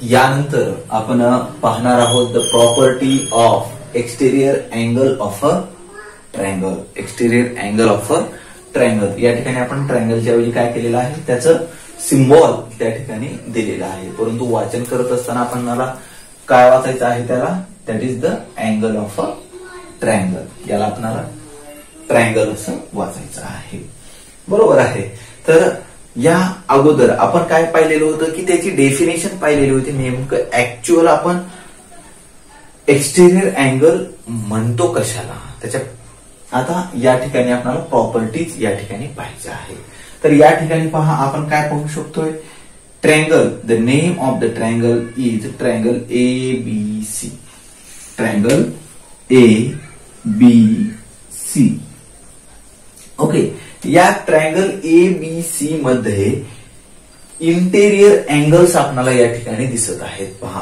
यानंतर आपण पाहणार आहोत the property of exterior angle of a triangle. Exterior angle of a triangle. या ठिकाणी आपण ट्रायंगलच्या ऐवजी काय केलेलं आहे, त्याचं सिम्बॉल त्या ठिकाणी दिलेला आहे. परंतु वाचन करत असताना आपल्याला काय वाचायचं आहे, त्याला that is the angle of a triangle. याला आपल्याला ट्रायंगल असं वाचायचं आहे. बरोबर आहे. तर या अगोदर आपण काय पाहिलेलं होतं की त्याची डेफिनेशन पाहिलेली होती. नेमकं ऍक्च्युअल आपण एक्सटेरियर अँगल म्हणतो कशाला, त्याच्या आता या ठिकाणी आपल्याला प्रॉपर्टीज या ठिकाणी पाहिजे आहे. तर या ठिकाणी पहा आपण काय पाहू शकतोय, triangle, the name of the triangle is triangle ABC. Triangle ABC. Okay. या ट्रायंगल ABC मध्ये इंटेरियर अँगल्स आपल्याला या ठिकाणी दिसत आहेत. पहा,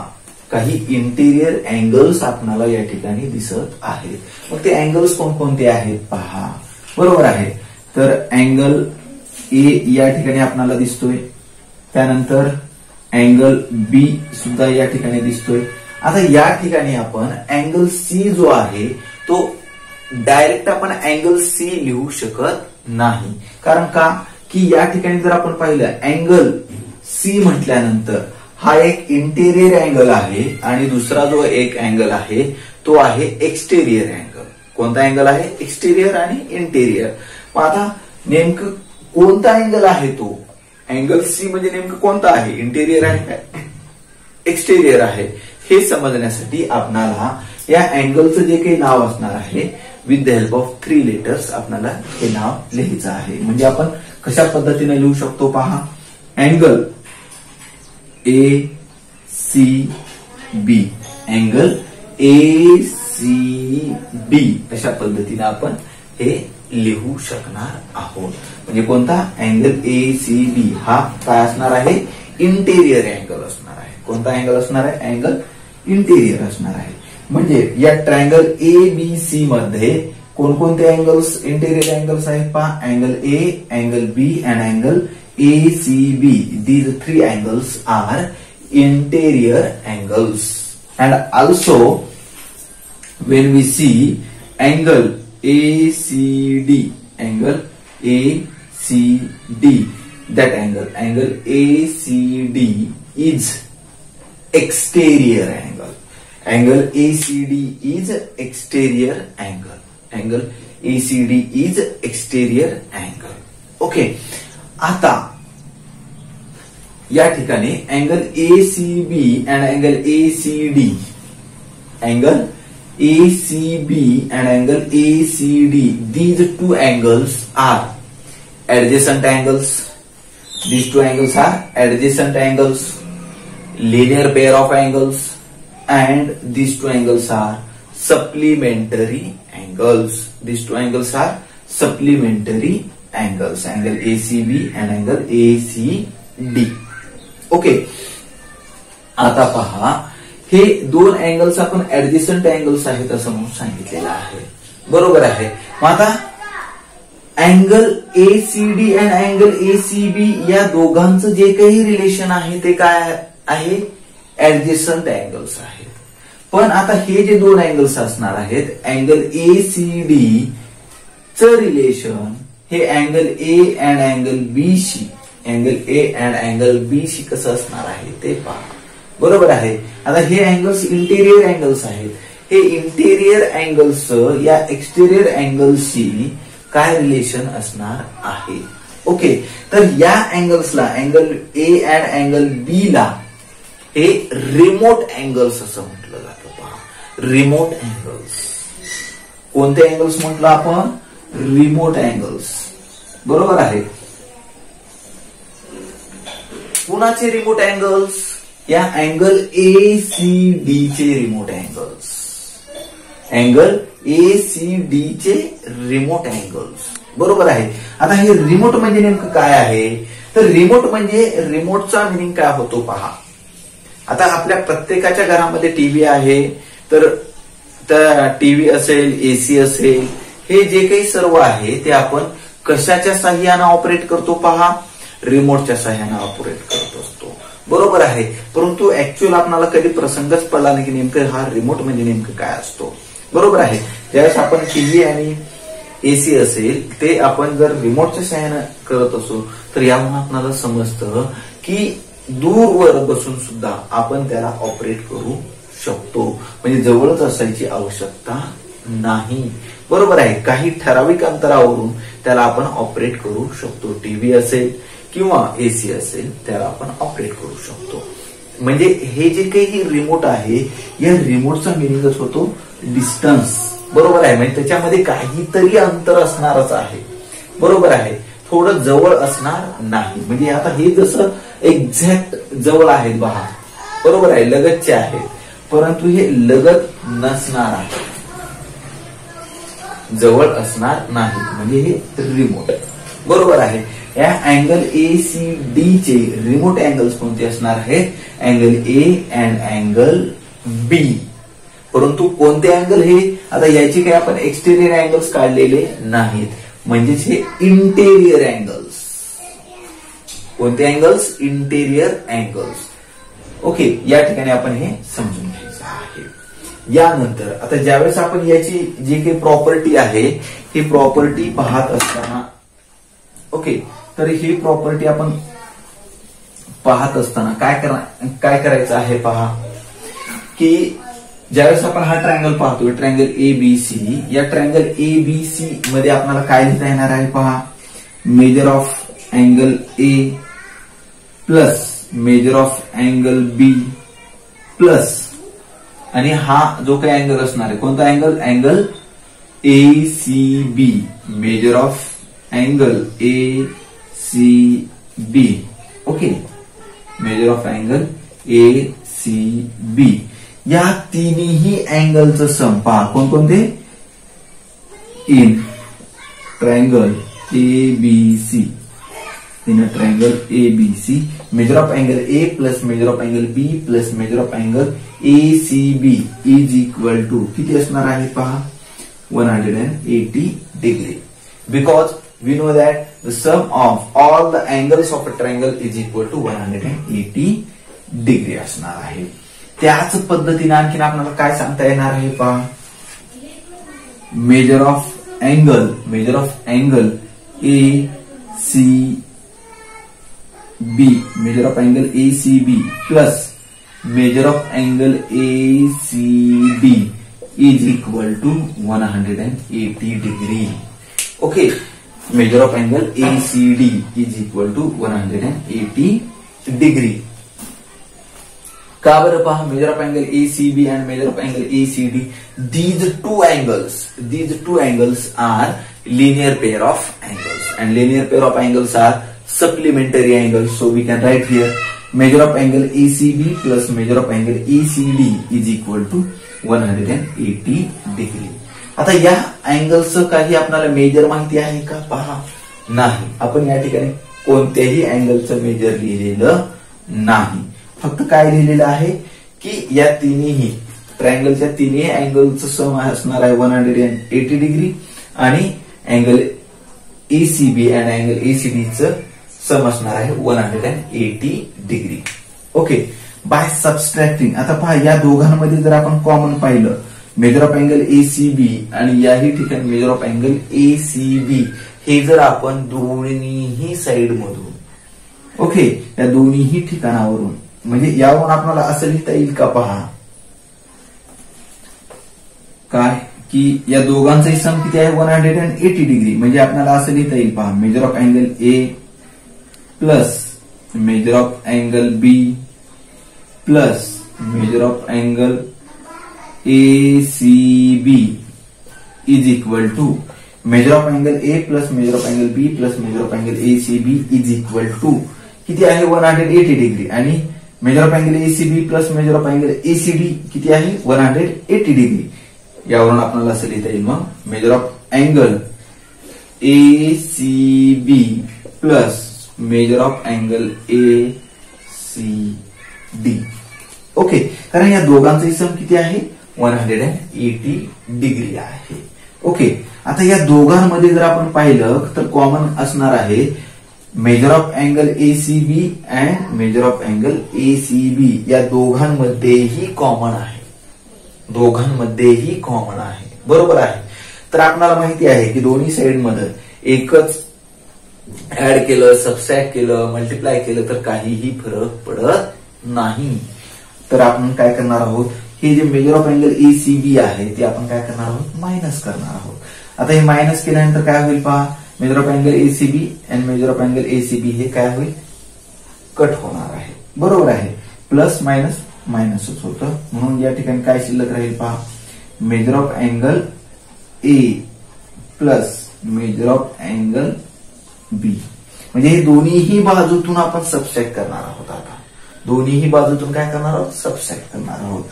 काही इंटेरियर अँगल्स आपल्याला या ठिकाणी दिसत आहेत. मग ते अँगल्स कोणकोणते आहेत पहा. बरोबर आहे. तर अँगल A या ठिकाणी आपल्याला दिसतोय, त्यानंतर अँगल B सुद्धा या ठिकाणी दिसतोय. आता या ठिकाणी आपण अँगल C जो आहे तो डायरेक्ट आपण अँगल C लिहू शकत नाही. कारण का की या ठिकाणी जर आपण पाहिलं अँगल C म्हटल्यानंतर हा एक इंटेरियर अँगल आहे आणि दुसरा जो एक अँगल आहे तो आहे एक्सटेरियर अँगल. कोणता अँगल आहे, एक्सटेरियर आणि इंटेरियर. मग आता नेमकं कोणता अँगल आहे तो, अँगल C म्हणजे नेमकं कोणता आहे, इंटेरियर आहे काय एक्सटेरियर आहे, हे समजण्यासाठी आपणाला या अँगलचं जे काही नाव असणार आहे with the help of 3 letters आपल्याला हे नाव लिहायचं आहे. म्हणजे आपण कशा पद्धतीने लिहू शकतो पहा. अँगल ACB, अँगल ACB अशा पद्धतीने आपण हे लिहू शकणार आहोत. म्हणजे कोणता, अँगल ACB हा काय असणार आहे, इंटेरियर अँगल असणार आहे. कोणता अँगल असणार आहे, अँगल इंटेरियर असणार आहे. म्हणजे या ट्रायंगल ABC मध्ये कोणकोणते अँगल्स, इंटेरियर अँगल्स आहेत पहा. Angle A, angle B and angle ACB. These 3 angles are interior angles. And also when we see angle ACD, angle ACD, that angle ACD is exterior angle. Angle ACD is exterior angle. Angle ACD is exterior angle. Okay. आता या ठिकाणी angle ACB and angle ACD, angle ACB and angle ACD, these 2 angles are adjacent angles. These 2 angles are adjacent angles, linear pair of angles, and these 2 angles are supplementary angles. These 2 angles are supplementary angles, angle ACB and angle ACD. Okay. आता पहा, हे 2 angles आपण adjacent angles आहेत असं म्हणून सांगितलेलं आहे. बरोबर आहे. मग आता angle ACD and angle ACB या दोघांचं जे काही रिलेशन आहे ते काय आहे, ऍडजस्टंट अँगल्स आहेत. पण आता हे जे 2 अँगल्स असणार आहेत, अँगल ACD च रिलेशन हे angle A and angle B she, angle A and angle B शी कसं असणार आहे ते पहा. बरोबर आहे. आता हे अँगल्स इंटेरियर अँगल्स आहेत. हे इंटेरियर अँगल्स या एक्सटेरियर अँगल्सशी काय रिलेशन असणार आहे. ओके. तर या अँगल्सला, angle A and angle B ला हे रिमोट अँगल्स असं म्हटलं जातं. पहा, रिमोट अँगल्स. कोणते अँगल्स म्हटलं आपण, रिमोट अँगल्स. बरोबर आहे. कुणाचे रिमोट अँगल्स, या अँगल ACD चे रिमोट अँगल्स. अँगल ACD चे रिमोट अँगल्स. बरोबर आहे. आता हे रिमोट म्हणजे नेमकं काय आहे, तर रिमोट म्हणजे, रिमोटचा मिनिंग काय होतो पहा. आता आपल्या प्रत्येकाच्या घरामध्ये टीव्ही आहे, तर टीव्ही असेल, AC असेल, हे जे काही सर्व आहे ते आपण कशाच्या साह्याने ऑपरेट करतो पहा, रिमोटच्या साह्याने ऑपरेट करत असतो. बरोबर आहे. परंतु ऍक्च्युअल आपल्याला कधी प्रसंगच पडला नाही की नेमकं हा रिमोट म्हणजे नेमकं काय असतो. बरोबर आहे. ज्यावेळेस आपण टीव्ही आणि एसी असेल ते आपण जर रिमोटच्या सहाय्याने करत असो तर यावरून आपल्याला समजतं की दूरवर बसून सुद्धा आपण त्याला ऑपरेट करू शकतो. म्हणजे जवळच असायची आवश्यकता नाही. बरोबर आहे. काही ठराविक अंतरावरून त्याला आपण ऑपरेट करू शकतो. टीव्ही असेल किंवा एसी असेल त्याला आपण ऑपरेट करू शकतो. म्हणजे हे जे काही रिमोट आहे या रिमोटचा मिनिंगच होतो डिस्टन्स. बरोबर आहे. म्हणजे त्याच्यामध्ये काहीतरी अंतर असणारच आहे. बरोबर आहे. थोडं जवळ असणार नाही. म्हणजे आता हे जसं एक्झॅक्ट जवळ आहेत पहा. बरोबर आहे. लगतचे आहेत परंतु हे लगत नसणार आहे. जवळ असणार नाही म्हणजे हे रिमोट. बरोबर आहे. या अँगल ACD चे रिमोट अँगल्स कोणते असणार आहेत? Angle A and angle B. परंतु कोणते अँगल हे? आता याची काही आपण एक्सटेरियर अँगल्स काढलेले नाहीत. म्हणजेच हे इंटेरियर अँगल्स. कोणते अँगल्स? Interior angles. ओके. या ठिकाणी आपण हे समजून घ्यायचं आहे. यानंतर आता ज्यावेळेस आपण याची जी काही प्रॉपर्टी आहे ही प्रॉपर्टी पाहत असताना ओके तर ही प्रॉपर्टी आपण पाहत असताना काय करायचं आहे पहा की ज्यावेळेस आपण हा ट्रायंगल पाहतोय ट्रायंगल ABC. या ट्रायंगल ABC मध्ये आपल्याला काय लिहिता येणार आहे पहा. Measure of angle A plus measure of angle B plus आणि हा जो काही अँगल असणार आहे कोणता angle? Angle ACB. Measure of angle ACB. Okay. Measure of angle ACB. या तिन्ही अँगलचं सम पहा कोणकोणते? In triangle ABC. In triangle ABC major of angle A plus measure of angle B plus measure of angle ACB is equal to किती असणार आहे पहा? 180 degree. Because we know that the sum of all the angles of a triangle is equal to 180 degree असणार आहे. त्याच पद्धतीने आणखीन आपल्याला काय सांगता येणार आहे पहा. Measure of angle ACB measure of angle ACB plus measure of angle ACD is equal to 180 degree. Okay. Measure of angle ACD is equal to 180 degree. का बरं पहा measure of angle ACB and measure of angle ACD these two angles are linear pair of angles and linear pair of angles are supplementary angles. So we can write here measure of angle ACB plus measure of angle ACD is equal to 180 degree. आता या अँगलचं काही आपल्याला major माहिती आहे का? पहा नाही. आपण या ठिकाणी कोणत्याही अँगलचं मेजर लिहिलेलं नाही. फक्त काय लिहिलेलं आहे की या तिन्ही ट्रायंगलच्या तिन्ही अँगलचं सम असणार आहे 180 डिग्री आणि अँगल ACB आणि अँगल ACD चं सम असणार आहे 180 डिग्री. ओके. Bye subtracting. आता पहा या दोघांमध्ये जर आपण कॉमन पाहिलं मेजर ऑफ अँगल ACB आणि याही ठिकाणी मेजर ऑफ अँगल ACB हे जर आपण दोन्ही साइड मधून ओके या दोन्ही ठिकाणावरून म्हणजे यावरून आपल्याला असं लिहिता येईल का? पहा काय की या दोघांचाही सम किती आहे 180 डिग्री. म्हणजे आपल्याला असं लिहिता येईल पहा measure of angle A plus measure of angle B plus measure of angle ACB is equal to measure of angle A plus measure of angle B plus measure of angle ACB is equal to किती आहे 180 degree आणि measure of angle ACB plus measure of angle ACD किती आहे 180 degree. यावरून आपल्याला असं लिहिता येईल मग measure of angle ACB plus measure of angle ACD. Okay. कारण या दोघांचाही सम किती आहे 180 डिग्री आहे. ओके. आता या दोघांमध्ये जर आपण पाहिलं तर कॉमन असणार आहे measure of angle ACB and measure of angle ACB या दोघांमध्येही कॉमन आहे, दोघांमध्येही कॉमन आहे, बरोबर आहे. तर आपल्याला माहिती आहे की दोन्ही साइड मध्ये एकच ऍड केलं, सबट्रॅक्ट केलं, मल्टिप्लाय केलं तर काहीही फरक पडत नाही. तर आपण काय करणार आहोत, हे जे मेजर ऑफ अँगल एसीबी आहे ते आपण काय करणार आहोत, मायनस करणार आहोत. आता हे मायनस केल्यानंतर काय होईल पहा, measure of angle ACB and measure of angle ACB हे काय होईल, कट होणार आहे, बरोबर आहे. प्लस मायनस मायनसच होतं, म्हणून या ठिकाणी काय शिल्लक राहील पहा, measure of angle A plus measure of angle B. म्हणजे हे दोन्हीही बाजूतून आपण सबट्रॅक्ट करणार आहोत. आता दोन्हीही बाजूतून काय करणार आहोत, सबट्रॅक्ट करणार आहोत.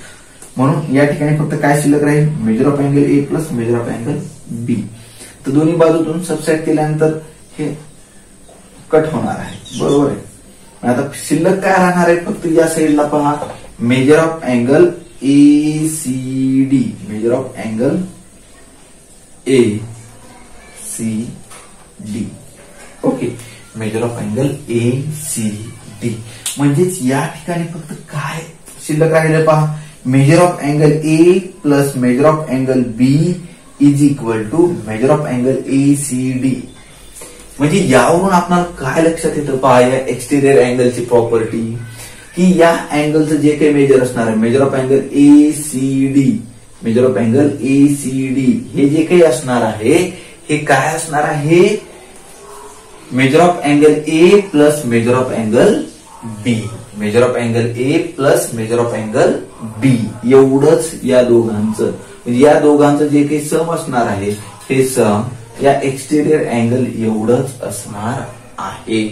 म्हणून या ठिकाणी फक्त काय शिल्लक राहील, measure of angle A plus measure of angle B. तर दोन्ही बाजूतून सबट्रॅक्ट केल्यानंतर हे कट होणार आहे, बरोबर आहे. आता शिल्लक काय राहणार आहे, फक्त या साईडला पहा, measure of angle A C D, measure of angle A C D. Okay, measure of angle A C D. म्हणजेच या ठिकाणी फक्त काय शिल्लक राहिले पहा, measure of angle A plus measure of angle B is equal to measure of angle A C D. म्हणजे यावरून आपल्याला काय लक्षात येतं पहा, या एक्सटेरियर अँगलची प्रॉपर्टी, की या अँगलचं जे काही मेजर असणार आहे, measure of angle A C D, measure of angle A C D हे जे काही असणार आहे हे काय असणार आहे, measure of angle A plus measure of angle B, measure of angle A plus measure of angle B एवढंच या दोघांचं. म्हणजे या दोघांचं जे काही सम असणार आहे हे सम या एक्सटेरियर अँगल एवढंच असणार आहे,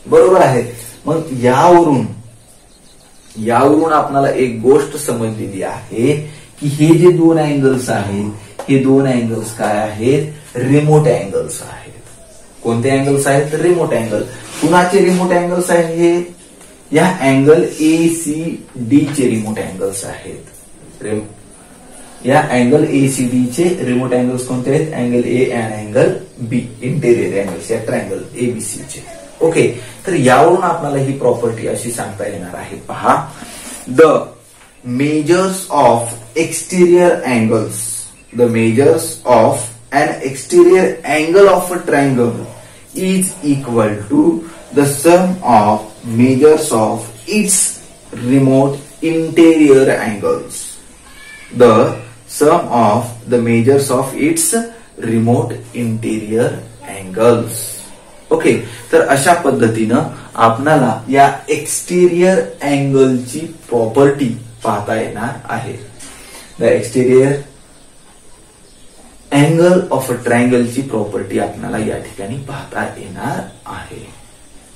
बरोबर आहे. मग यावरून आपल्याला एक गोष्ट समजलेली आहे की हे जे दोन अँगल्स आहेत हे दोन अँगल्स काय आहेत, रिमोट अँगल्स आहेत. कोणते अँगल्स आहेत, रिमोट अँगल. कुणाचे रिमोट अँगल्स आहेत, या अँगल ए सी डी चे रिमोट अँगल्स आहेत. या अँगल ए सी डी चे रिमोट अँगल्स कोणते आहेत, angle A and angle B, interior angles या ट्रायंगल एबीसी चे. ओके, तर यावरून आपल्याला ही प्रॉपर्टी अशी सांगता येणार आहे पहा, the measures of exterior angles, the measures of an exterior angle of a triangle is equal to the sum of measures of its remote interior angles. The sum of the measures of its remote interior angles. Okay, तर अशा पद्धतीनं आपणाला या exterior अँगलची property पाहता येणार आहे. The exterior angle of a ट्रायंगलची प्रॉपर्टी आपल्याला या ठिकाणी पाहता येणार आहे.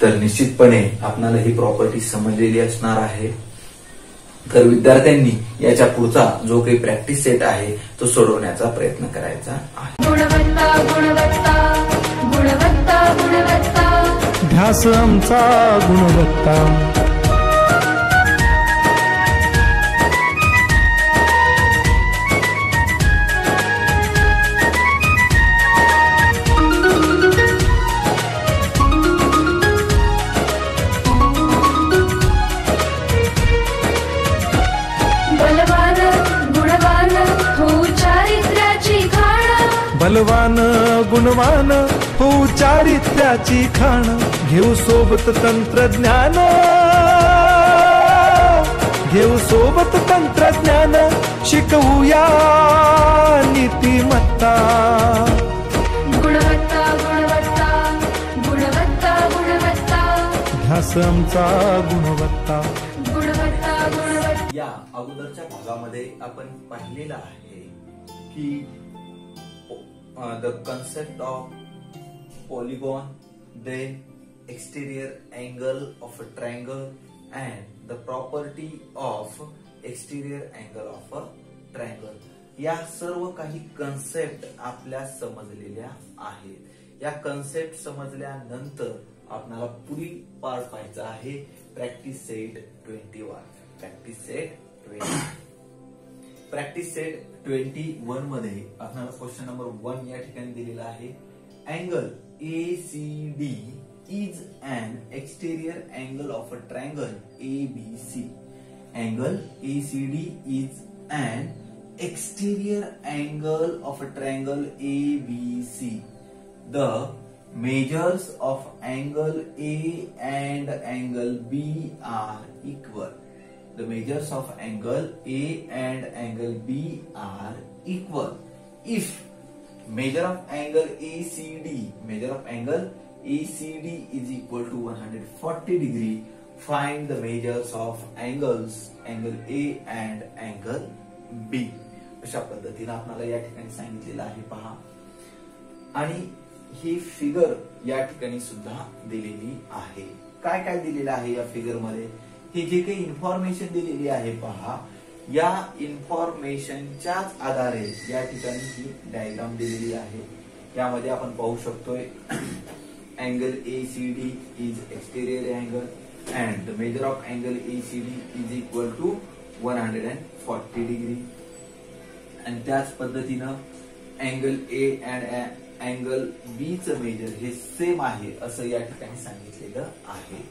तर निश्चितपणे आपल्याला ही प्रॉपर्टी समजलेली असणार आहे. तर विद्यार्थ्यांनी याच्या पुढचा जो काही प्रॅक्टिस सेट आहे तो सोडवण्याचा प्रयत्न करायचा आहे. गुणवत्ता गुणवत्ता गुणवत्ता गुणवत्ता ध्यास आमचा गुणवत्ता. बलवान गुणवान हो चारित्र्याची खाण, घेऊ सोबत तंत्रज्ञान, घेऊ सोबत तंत्रज्ञान, शिकवूया नीतिमत्ता. गुणवत्ता गुणवत्ता गुणवत्ता गुणवत्ता ध्यास आमचा गुणवत्ता. गुणवत्ता गुणवत्ता. या अगोदरच्या भागामध्ये आपण पाहिलेलं आहे की the concept of polygon, then exterior angle of a triangle and the property of exterior angle of a triangle. या सर्व काही कन्सेप्ट आपल्या समजलेल्या आहेत. या कन्सेप्ट समजल्यानंतर आपल्याला पुढील पार्ट पाहायचा आहे practice set 21. Practice set 20. Practice set 21 मध्ये आपल्याला क्वेश्चन नंबर 1 या ठिकाणी दिलेला आहे. Angle ACD is an exterior angle of a triangle ABC. Angle ACD is an exterior angle of a triangle ABC. The measures of angle A and angle B are equal. The measures of angle A and angle B are equal. If measure of angle ACD is equal to 140 degree, find the measures of angles angle A and angle B. अशा पद्धतीने आपल्याला या ठिकाणी सांगितलेलं आहे पहा. आणि ही figure या ठिकाणी सुद्धा दिलेली आहे. काय काय दिलेलं आहे या फिगर मध्ये? ही जे काही इन्फॉर्मेशन दिलेली आहे पहा, या इन्फॉर्मेशनच्याच आधारे या ठिकाणी ही डायग्राम दिलेली आहे. यामध्ये आपण पाहू शकतोय angle ACD is exterior angle and the measure of angle ACD is equal to 140 degree. आणि त्याच पद्धतीनं angle A and angle B चं मेजर हे सेम आहे असं या ठिकाणी सांगितलेलं आहे.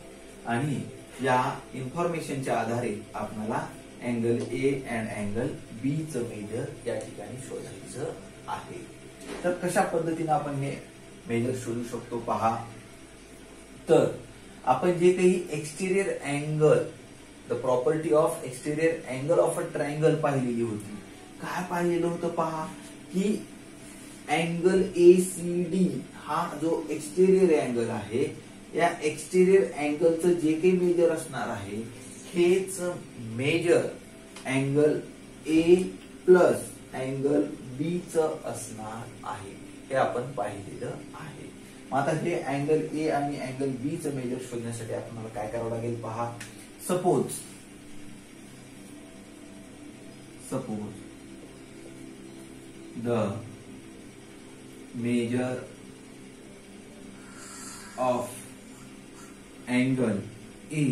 आणि या इन्फॉर्मेशनच्या आधारे आपल्याला angle A and angle B चं मेजर या ठिकाणी शोधायचं आहे. तर कशा पद्धतीने आपण हे मेजर शोधू शकतो पहा. तर आपण जे काही exterior angle, the property of exterior angle of a triangle पाहिलेली होती. काय पाहिलेलं होतं पहा की अँगल ACD हा जो एक्सटेरियर अँगल आहे, या एक्सटेरियर अँगलचं जे काही मेजर असणार आहे हेच measure angle A plus angle B चं असणार आहे. हे आपण पाहिलेलं आहे. मग आता हे अँगल A आणि अँगल B चं मेजर शोधण्यासाठी आपल्याला काय करावं लागेल पहा. Suppose the measure of angle A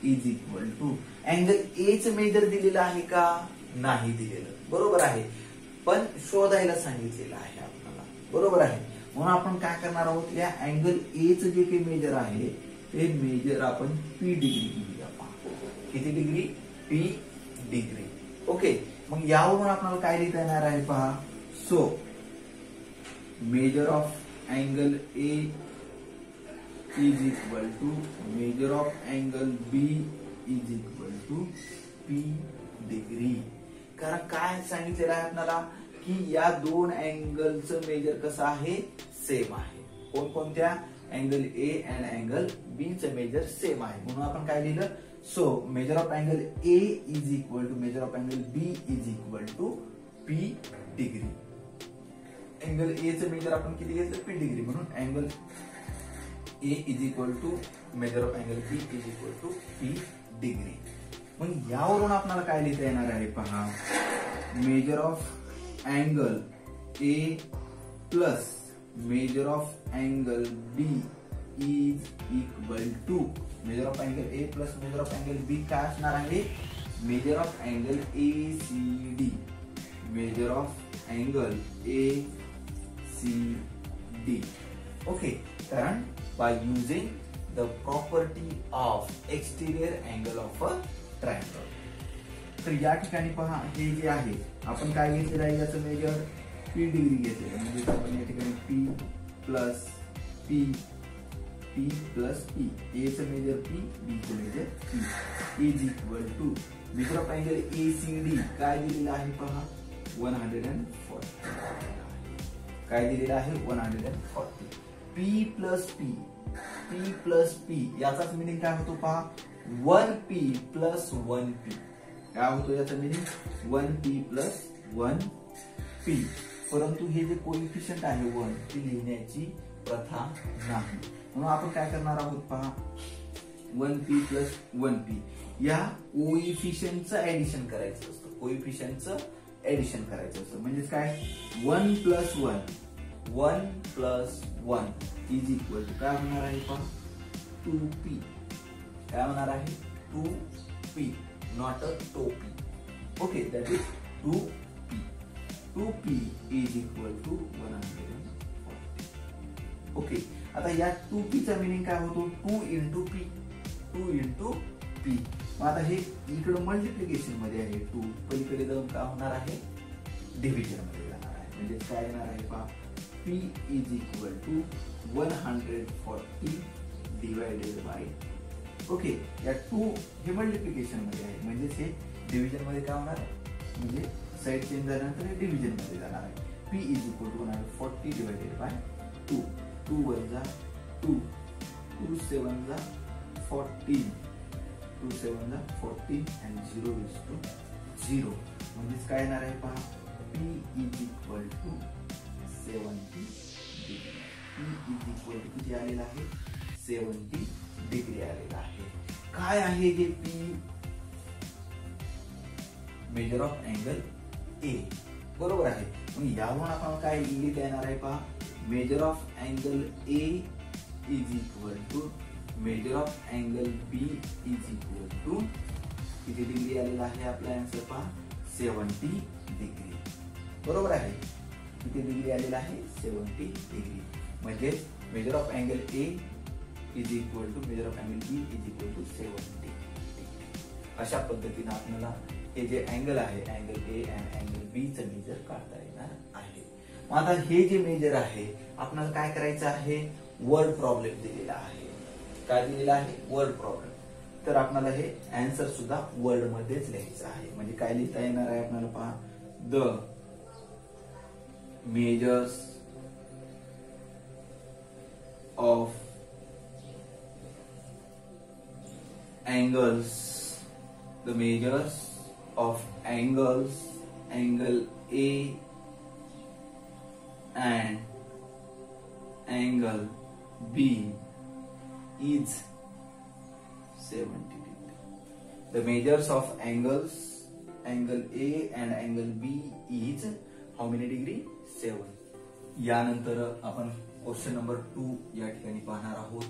is equal to, angle A चं मेजर दिलेलं आहे का? नाही दिलेलं. बरोबर आहे, पण शोधायला सांगितलेलं आहे आपल्याला. बरोबर आहे. म्हणून आपण काय करणार आहोत, या अँगल A चं जे काही मेजर आहे ते मेजर आपण P डिग्री घेऊया. किती डिग्री? P degree. ओके. मग यावरून आपल्याला काय लिहिता येणार आहे पहा. So measure of angle A is equal to measure of angle B is equal to P degree. कारण काय सांगितलेलं आहे आपल्याला की या दोन अँगलचं मेजर कसं आहे? सेम आहे. कोणकोणत्या? Angle A and angle B चं मेजर सेम आहे. म्हणून आपण काय लिहिलं? So measure of angle A is equal to measure of angle B is equal to P degree. Angle A चं मेजर आपण किती घेतलं? P degree. म्हणून angle A is equal to measure of angle B is equal to P degree. मग यावरून आपल्याला काय लिहिता येणार आहे पहा. Measure of angle A plus measure of angle B is equal to measure of angle A plus measure of angle B काय असणार आहे? Measure of angle ACD. Measure of angle ACD. Okay. कारण by using the property of exterior angle of a triangle. तर या ठिकाणी पहा हे जे आहे आपण काय घेतलेलं आहे, याचं मेजर P डिग्री घेतलेलं आहे. म्हणजे आपण या ठिकाणी P plus P plus P, A चं मेजर P, B चं major P is equal to measure of angle ACD काय दिलेलं आहे पहा 140. काय दिलेलं आहे? 140. P प्लस P याचाच मिनिंग काय होतो पहा 1P प्लस 1P. काय होतो याचा मिनिंग? 1P plus 1P. परंतु हे जे कोइफिशियंट आहे 1 ते लिहिण्याची प्रथा नाही. म्हणून आपण काय करणार आहोत पहा 1P प्लस 1P या कोइफिशियंटचं ऍडिशन करायचं असतं. कोइफिशियंटचं ऍडिशन करायचं असतं. म्हणजेच काय 1 प्लस 1 इज इक्वल टू काय होणार आहे पहा 2P. काय होणार आहे? 2P, नॉट अ टोपी. Okay, that is 2P. 2P is equal to 140. Okay. आता या 2p चा मिनिंग काय होतो, 2 इंटू पी, 2 इंटू पी. मग आता हे इकडे मल्टिप्लिकेशन मध्ये आहे 2, पलीकडे जाऊन काय होणार आहे, डिव्हिजन मध्ये जाणार आहे. म्हणजे काय येणार आहे पहा, p is equal to 140 divided by, okay, या 2 हे मल्टिप्लिकेशन मध्ये आहे, म्हणजेच हे डिव्हिजन मध्ये काय होणार आहे, म्हणजे साइड चेंज झाल्यानंतर हे डिव्हिजन मध्ये जाणार आहे. p is equal to 140 divided by 2, 2 one जा 2, 2 7 जा 14, 2 7 जा 14 and 0 is to 0. म्हणजेच काय येणार आहे पहा, p is equal to 70 degree. p is equal to किती आलेला आहे, 70 डिग्री आलेला आहे. काय आहे हे p, मेजर ऑफ अँगल ए, बरोबर आहे. मग यावरून आपण काय लिहिता येणार आहे पहा, measure of angle A is equal to measure of angle B is equal to किती डिग्री आलेला आहे आपला आन्सर पहा, 70 डिग्री, बरोबर आहे. किती डिग्री आलेला आहे, 70 डिग्री. म्हणजे measure of angle A is equal to measure of angle B is equal to 70 degree. अशा पद्धतीने आपल्याला हे जे अँगल आहे, angle A and angle B चं मेजर काढता येणार आहे. मग आता हे जे मेजर आहे आपल्याला काय करायचं आहे, वर्ड प्रॉब्लेम दिलेला आहे. काय दिलेला आहे, वर्ड प्रॉब्लेम. तर आपल्याला हे आन्सर सुद्धा वर्ड मध्येच लिहायचं आहे. म्हणजे काय लिहिता येणार आहे आपल्याला पहा, the measures of angles, the measures of angles, angle A and angle B is 70 degree. The measures of angles, angle A and angle B is how many degree? 7. यानंतर आपण क्वेश्चन नंबर 2 या ठिकाणी पाहणार आहोत.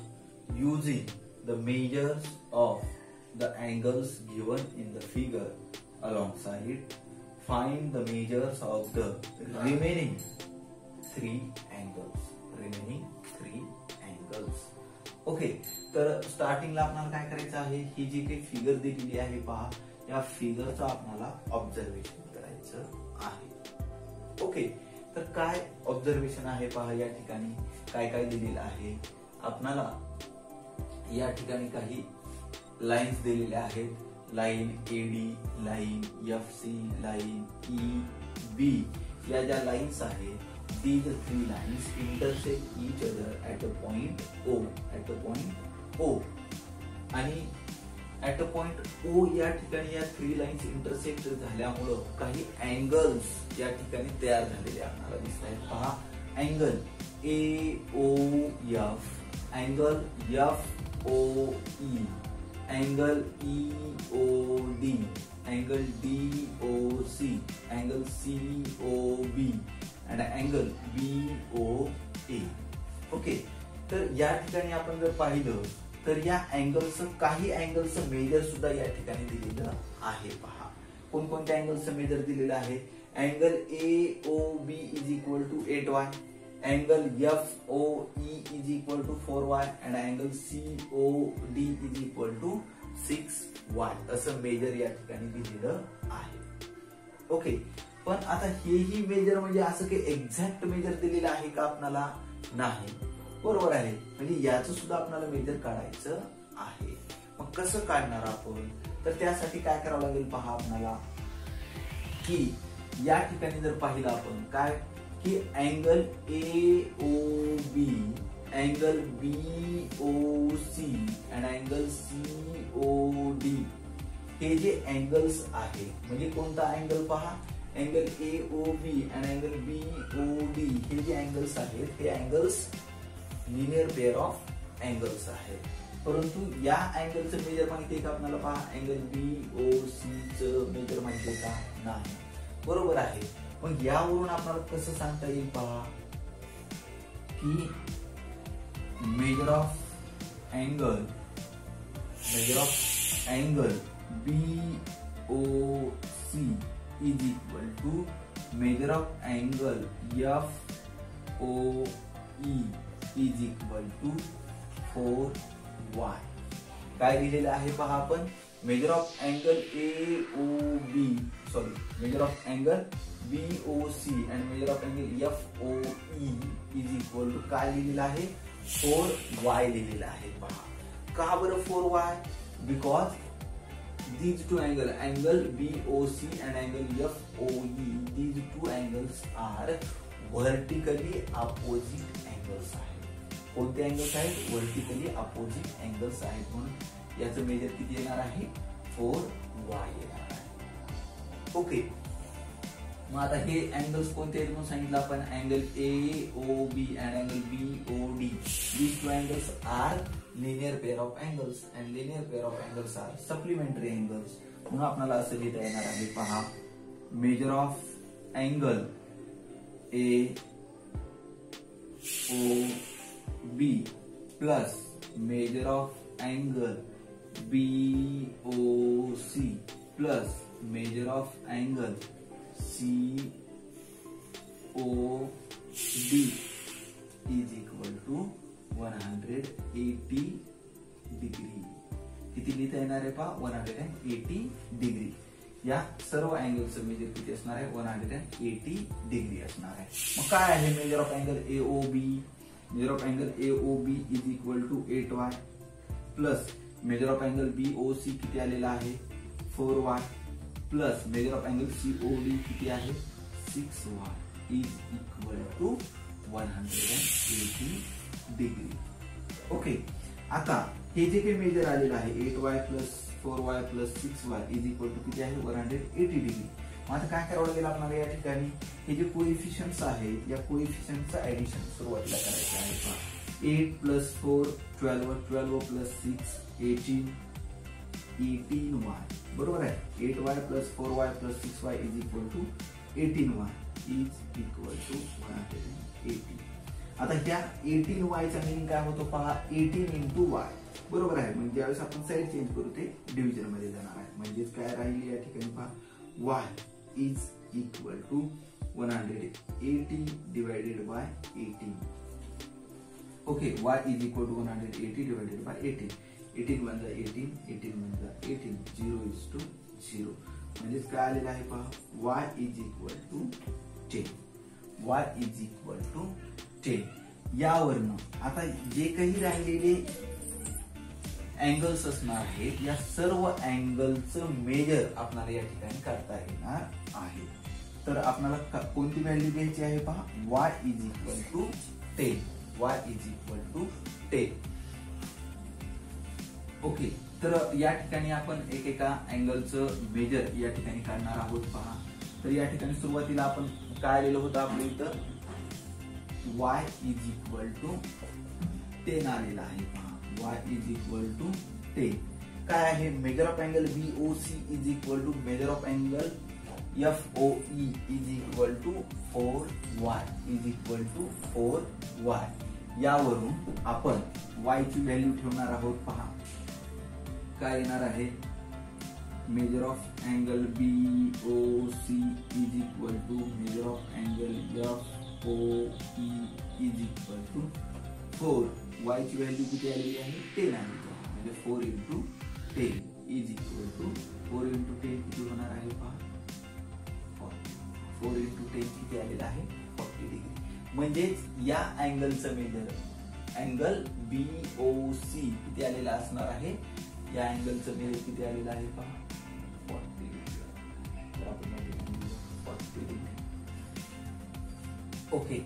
Using the measures of the angles given in the figure alongside, find the measures of the remaining 3 angles. Remaining 3 angles. Okay, तर स्टार्टिंगला आपल्याला काय करायचं आहे, ही जी काही फिगर दिलेली आहे पहा, या फिगरचं आपल्याला ऑब्झर्वेशन करायचं आहे. ओके, तर काय ऑब्झर्वेशन आहे पहा, या ठिकाणी काय काय दिलेलं आहे आपल्याला. या ठिकाणी काही लाईन्स दिलेल्या आहेत, line AD, line F C, line E B. या ज्या लाईन्स आहेत, these 3 lines intersect each other at a point O, at a point O. आणि at a point O या ठिकाणी या 3 लाईन्स इंटरसेक्ट झाल्यामुळं काही अँगल्स या ठिकाणी तयार झालेले आपल्याला दिसत आहेत. पहा, angle AOF, angle FOE, angle EOD, angle DOC, angle COB and angle BOA. Okay, तर या ठिकाणी आपण जर पाहिलं तर या अँगलचं काही अँगलचं मेजर सुद्धा या ठिकाणी दिलेलं आहे. पहा, कोणकोणत्या अँगलचं मेजर दिलेलं आहे. Angle AOB is equal to 8y, angle FOE is equal to 4y and angle COD is equal to 6y असं मेजर या ठिकाणी दिलेलं आहे. ओके, पण आता हेही मेजर म्हणजे असं काही एक्झॅक्ट मेजर दिलेलं आहे का आपल्याला, नाही, बरोबर आहे. म्हणजे याचं सुद्धा आपल्याला मेजर काढायचं आहे. मग कसं काढणार आपण, तर त्यासाठी काय करावं लागेल पहा आपल्याला, की या ठिकाणी जर पाहिलं आपण काय, की angle AOB, angle BOC and angle COD हे जे अँगल्स आहे, म्हणजे कोणता अँगल पहा, angle AOB and angle BOD हे जे अँगल्स आहेत, हे angles linear pair of angles आहेत. परंतु या अँगलचं मेजर माहिती आहे का आपल्याला पहा, अँगल BOCचं मेजर माहिती आहे का, नाही, बरोबर आहे. मग यावरून आपल्याला कसं सांगता येईल पहा, की measure of angle BOC is equal to measure of angle FOE is equal to 4y. काय दिलेलं आहे पहा आपण, measure of angle AOB, measure of angle BOC and measure of angle FOE is equal to काय लिहिलेलं आहे, 4y लिहिलेलं आहे पहा. का बरं 4y? Because these two angle BOC and angle FOE, these two angles are vertically opposite angles आहेत. कोणते अँगल्स आहेत? वर्टिकली अपोजिट अँगल्स आहेत. म्हणून याचं मेजर किती येणार आहे, 4y येणार आहे. ओके, मग आता हे अँगल्स कोणते आहेत म्हणून सांगितलं आपण, angle AOB and angle BOD. These two angles are linear pair of angles and linear pair of angles are supplementary angles. म्हणून आपल्याला असं लिहिता येणार आहे पहा, measure of angle AOB plus measure of angle BOC plus measure of angle COD is equal to 180 degree. किती लिहिता येणार आहे पहा, 180 डिग्री. या सर्व अँगलचं मेजर किती असणार आहे, 180 डिग्री असणार आहे. मग काय आहे measure of angle AOB? Measure of angle AOB is equal to 8y plus measure of angle BOC किती आलेला आहे, 4y plus measure of angle COD किती आहे, 6y is equal to 180 degree. Okay, आता हे जे काही मेजर आलेलं आहे 8y plus 4y plus 6y is equal to किती आहे, 180 डिग्री. मग आता काय करावं लागेल आपल्याला, या ठिकाणी हे जे कोएफिशियंट्स आहेत या कोएफिशियंटचं ऍडिशन सुरुवातीला करायचं आहे पहा. 8 प्लस 4 12, 12 प्लस 6 18y, बरोबर आहे. 8y plus 4y plus 6y is equal to 18y is equal to 180. आता ह्या 18y चा मीनिंग काय होतो पहा, 18 इंटू y, बरोबर आहे. म्हणजे ज्यावेळेस आपण साईड चेंज करू ते डिव्हिजन मध्ये जाणार आहे. म्हणजेच काय राहील या ठिकाणी पहा, y is equal to 180 divided by 18. Okay, y is equal to 180 divided by 18. 18 म्हणजे 18, 18 म्हणजे 18, 0 इज टू 0. म्हणजेच काय आलेलं आहे पहा, y is equal to 10. y is equal to 10. यावरनं आता जे काही राहिलेले अँगल्स असणार आहेत या सर्व अँगलचं मेजर आपल्याला या ठिकाणी करता येणार आहे. तर आपल्याला कोणती व्हॅल्यू घ्यायची आहे पहा, y is equal to 10. y is equal to 10. Okay, तर या ठिकाणी आपण एकेका अँगलचं मेजर या ठिकाणी काढणार आहोत पहा. तर या ठिकाणी सुरुवातीला आपण काय आलेलं होतं आपल्या इथं, y इज इक्वल टू 10 आलेला आहे पहा. y is equal to 10. काय आहे, measure of angle BOC is equal to measure of angle FOE is equal to 4y is equal to 4y. यावरून आपण y ची व्हॅल्यू ठेवणार आहोत पहा. काय येणार आहे, measure of angle BOC is equal to measure of angle FOE is equal to 4. y ची व्हॅल्यू किती आलेली आहे, 10 आलेली आहे. म्हणजे 4 into 10 is equal to 4 into 10 किती होणार आहे पहा, 40. 4 इंटू 10 किती आलेलं आहे, 40 डिग्री. म्हणजेच या अँगलचं मेजर अँगल BOC किती आलेला असणार आहे, या अँगलचं मेजर किती आलेलं आहे पहा, 40 डिग्री. तर आपण 40 डिग्री. ओके,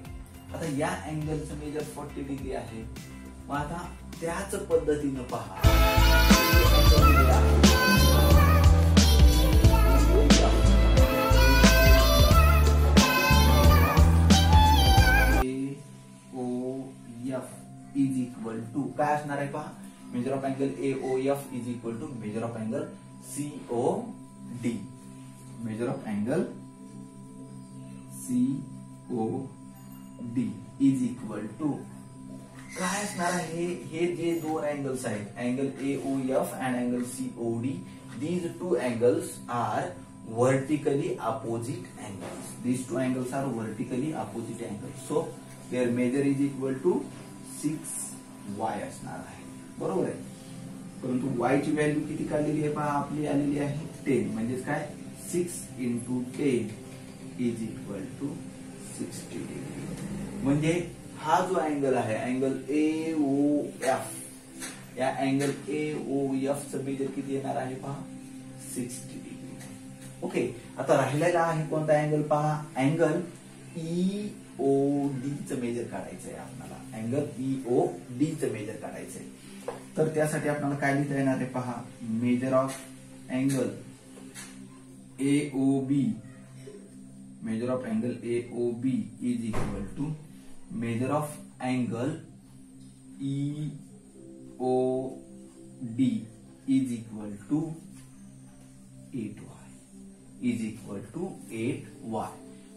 आता या अँगलचं मेजर 40 डिग्री आहे. मग आता त्याच पद्धतीनं पहा, AOF इज इक्वल टू काय असणार आहे पहा, measure of angle AOF is equal to measure of angle COD. Measure of angle COD is equal to काय असणार आहे, हे जे दोन अँगल्स आहेत, angle AOF and angle COD, these two angles are vertically opposite angles. These two angles are vertically opposite angles. So their measure is equal to 6y असणार आहे, बरोबर आहे. परंतु y ची व्हॅल्यू किती काढलेली आहे पहा, आपली आलेली आहे 10, म्हणजेच काय 6 × 10 = 60 डिग्री. म्हणजे हा जो अँगल आहे अँगल AOF, या अँगल AOF चं मेजर किती येणार आहे पहा 60 डिग्री. ओके, आता राहिलेला आहे कोणता अँगल पहा, अँगल EOD चं मेजर काढायचं आहे आपल्याला, अँगल EOD चं मेजर काढायचं आहे. तर त्यासाठी आपल्याला काय लिहिता येणार आहे पहा, measure of angle AOB, measure of angle AOB = major of angle EOD = 8y.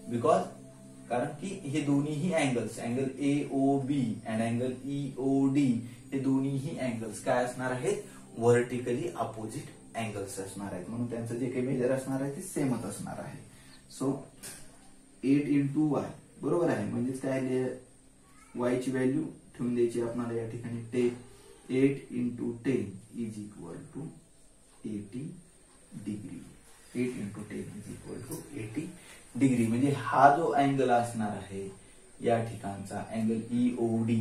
Because कारण की हे दोन्हीही angles, angle AOB and angle EOD, हे दोन्हीही अँगल्स काय असणार आहेत, व्हर्टिकली अपोजिट अँगल्स असणार आहेत, म्हणून त्यांचं जे काही मेजर असणार आहे ते सेमच असणार आहे. सो 8 × y, बरोबर आहे. म्हणजेच काय y ची व्हॅल्यू ठेवून द्यायची आपल्याला या ठिकाणी 10. 8 × 10 = 80 डिग्री. 8 × 10 = 80 डिग्री. म्हणजे हा जो अँगल असणार आहे या ठिकाणचा अँगल EOD,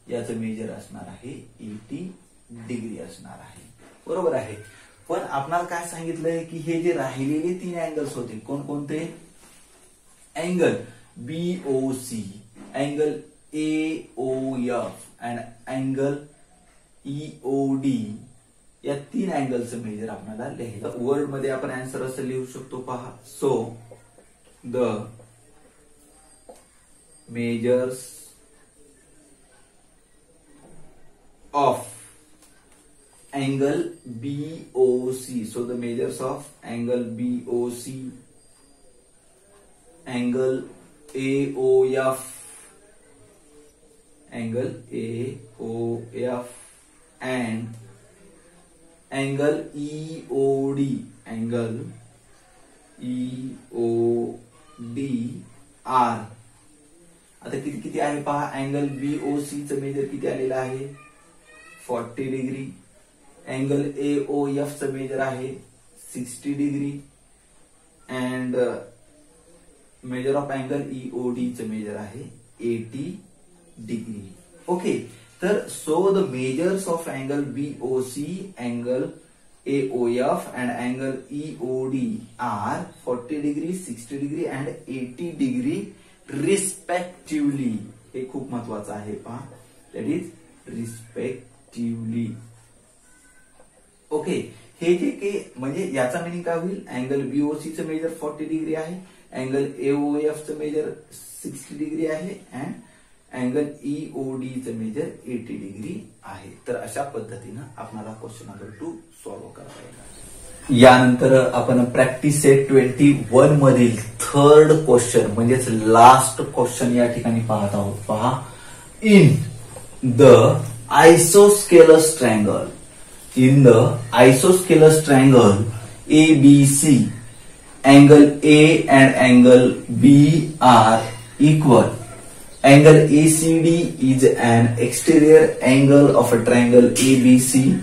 याचं मेजर असणार आहे 80 डिग्री असणार आहे, बरोबर आहे. पण आपल्याला काय सांगितलंय की हे जे राहिलेले 3 अँगल्स होते कोणकोणते, angle BOC, angle AOF and angle EOD, या 3 अँगलचं मेजर आपल्याला लिहायचं. वर्ड मध्ये आपण आन्सर असं लिहू शकतो पहा. So the measures of angle BOC, so the measures of angle BOC, angle AOF, angle AOF and angle EOD, angle EOD are, आता किती किती आहे पहा, अँगल BOC चं मेजर किती आलेलं आहे 40 डिग्री, अँगल AOF चं मेजर आहे 60 degree and measure of angle EOD चं मेजर आहे 80 डिग्री. ओके, तर so the measures of angle BOC, angle AOF and angle EOD are 40 degree, 60 degree and 80 degree respectively. हे खूप महत्वाचं आहे पहा, दॅट इज रिस्पेक्टिव्हली. ओके, हे जे काही म्हणजे याचा मिनिंग काय होईल, अँगल BOC चं मेजर 40 डिग्री आहे, अँगल AOF चं मेजर 60 डिग्री आहे अँड अँगल EOD चं मेजर 80 डिग्री आहे. तर अशा पद्धतीनं आपल्याला क्वेश्चन नंबर 2 सॉल्व्ह करता येणार. यानंतर आपण प्रॅक्टिस सेट 21 मधील थर्ड क्वेश्चन म्हणजेच लास्ट क्वेश्चन या ठिकाणी पाहत आहोत. पहा, in the isosceles triangle, in the isosceles triangle ABC, angle A and angle B are equal. Angle ACD is an exterior angle of a triangle ABC.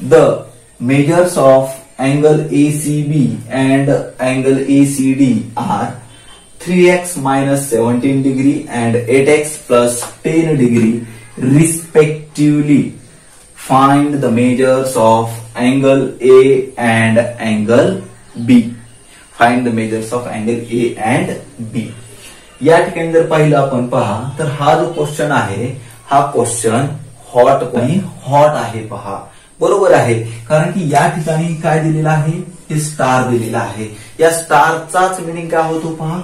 The measures of angle ACB and angle ACD are 3x minus 17 degree and 8x plus 10 degree respectively. Find the measures of angle A and angle B. Find the measures of angle A and B. या ठिकाणी जर पाहिलं आपण पहा तर हा जो question आहे हा क्वेश्चन हॉट आहे पहा, बरोबर आहे. कारण की या ठिकाणी काय दिलेलं आहे, हे स्टार दिलेला आहे. या स्टारचाच मिनिंग काय होतो पहा,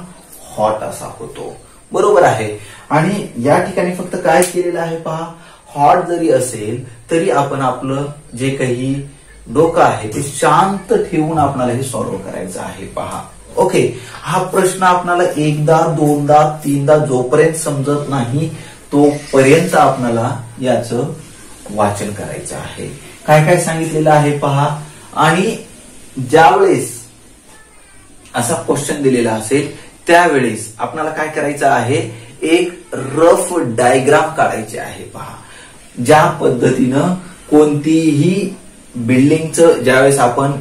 हॉट असा होतो, बरोबर आहे. आणि या ठिकाणी फक्त काय केलेलं आहे पहा, हॉट जरी असेल तरी आपण आपलं जे काही डोकं आहे ते शांत ठेवून आपल्याला हे सॉल्व्ह करायचं आहे पहा. ओके, हा प्रश्न आपल्याला एकदा दोनदा तीनदा जोपर्यंत समजत नाही तोपर्यंत आपल्याला याचं वाचन करायचं आहे. काय काय सांगितलेलं आहे पहा. आणि ज्यावेळेस असा क्वेश्चन दिलेला असेल त्यावेळेस आपल्याला काय करायचं आहे, एक रफ डायग्राम काढायचे आहे पहा. ज्या पद्धतीनं कोणतीही बिल्डिंगचं ज्यावेळेस आपण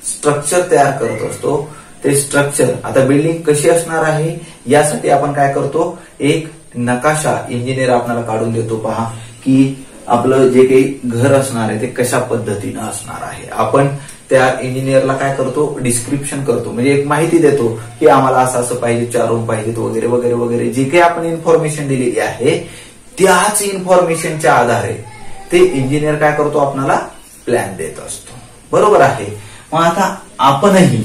स्ट्रक्चर तयार करत असतो ते स्ट्रक्चर, आता बिल्डिंग कशी असणार आहे यासाठी आपण काय करतो, एक नकाशा इंजिनियर आपल्याला काढून देतो. पहा की आपलं जे काही घर असणार आहे ते कशा पद्धतीनं असणार आहे. आपण त्या इंजिनियरला काय करतो, डिस्क्रिप्शन करतो, म्हणजे एक माहिती देतो की आम्हाला असं असं पाहिजे, 4 रूम पाहिजेत वगैरे वगैरे वगैरे. जे काही आपण इन्फॉर्मेशन दिलेली आहे त्याच इन्फॉर्मेशनच्या आधारे ते इंजिनियर काय करतो, आपल्याला प्लॅन देत असतो. बरोबर आहे. मग आता आपणही,